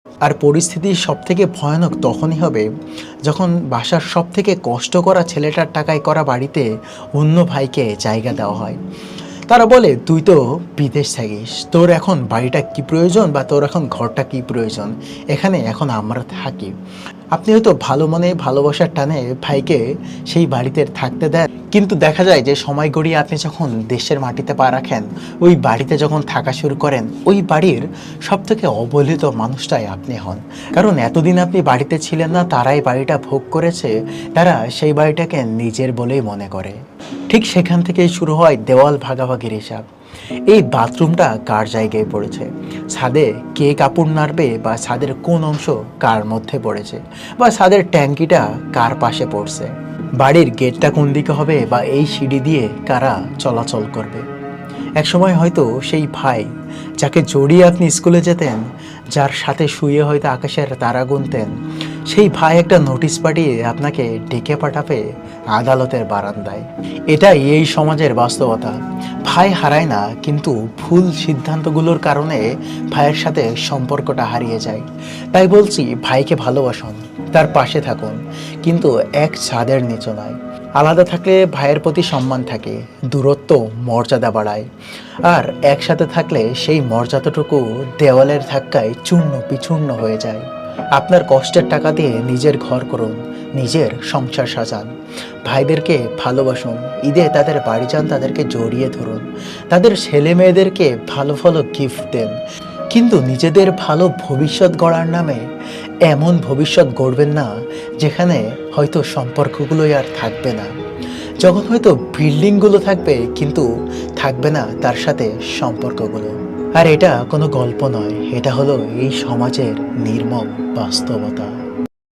আর পরিস্থিতি সবথেকে ভয়ানক তখনই হবে যখন বাসার সবথেকে কষ্ট করা ছেলেটার টাকায় করা বাড়িতে অন্য ভাইকে জায়গা দেওয়া হয়। তারা বলে, তুই তো বিদেশ থাকিস, তোর এখন বাড়িটা কি প্রয়োজন বা তোর এখন ঘরটা কি প্রয়োজন, এখানে এখন আমরা থাকি। আপনি হয়তো ভালো মনে ভালোবাসার টানে ভাইকে সেই বাড়িতে থাকতে দেন, কিন্তু দেখা যায় যে সময় গড়িয়ে আপনি যখন দেশের মাটিতে পা রাখেন, ওই বাড়িতে যখন থাকা শুরু করেন, ওই বাড়ির সবথেকে অবহেলিত মানুষটাই আপনি হন। কারণ এতদিন আপনি বাড়িতে ছিলেন না, তারাই বাড়িটা ভোগ করেছে, তারা সেই বাড়িটাকে নিজের বলেই মনে করে। ঠিক সেখান থেকেই শুরু হয় দেওয়াল ভাগাভাগির হিসাব। এই বাথরুমটা কার জায়গায় পড়েছে, ছাদে কে কাপড় নাড়বে, বা ছাদের কোন অংশ কার মধ্যে পড়েছে, বা ছাদের ট্যাঙ্কিটা কার পাশে পড়ছে, বাড়ির গেটটা কোন দিকে হবে, বা এই সিঁড়ি দিয়ে কারা চলাচল করবে। একসময় হয়তো সেই ভাই যাকে জড়িয়ে আপনি স্কুলে যেতেন, যার সাথে শুয়ে হয়তো আকাশের তারা গুনতেন, সেই ভাই একটা নোটিশ পাঠিয়ে আপনাকে ডেকে পাঠাবে আদালতের বারান্দায়। এটাই এই সমাজের বাস্তবতা। ভাই হারায় না, কিন্তু ভুল সিদ্ধান্তগুলোর কারণে ভাইয়ের সাথে সম্পর্কটা হারিয়ে যায়। তাই বলছি, ভাইকে ভালোবাসুন, তার পাশে থাকুন, কিন্তু এক ছাদের নিচে নয়। আলাদা থাকলে ভাইয়ের প্রতি সম্মান থাকে, দূরত্ব মর্যাদা বাড়ায়, আর একসাথে থাকলে সেই মর্যাদাটুকু দেওয়ালের ধাক্কায় চূর্ণ বিচূর্ণ হয়ে যায়। আপনার কষ্টের টাকা দিয়ে নিজের ঘর করুন, নিজের সংসার সাজান, ভাইদেরকে ভালোবাসুন, ঈদে তাদের বাড়ি যান, তাদেরকে জড়িয়ে ধরুন, তাদের ছেলে মেয়েদেরকে ভালো ভালো গিফট দেন, কিন্তু নিজেদের ভালো ভবিষ্যৎ গড়ার নামে এমন ভবিষ্যৎ গড়বেন না যেখানে হয়তো সম্পর্কগুলোই আর থাকবে না, যখন হয়তো বিল্ডিংগুলো থাকবে কিন্তু থাকবে না তার সাথে সম্পর্কগুলো। আর এটা কোনো গল্প নয়, এটা হলো এই সমাজের নির্মম বাস্তবতা।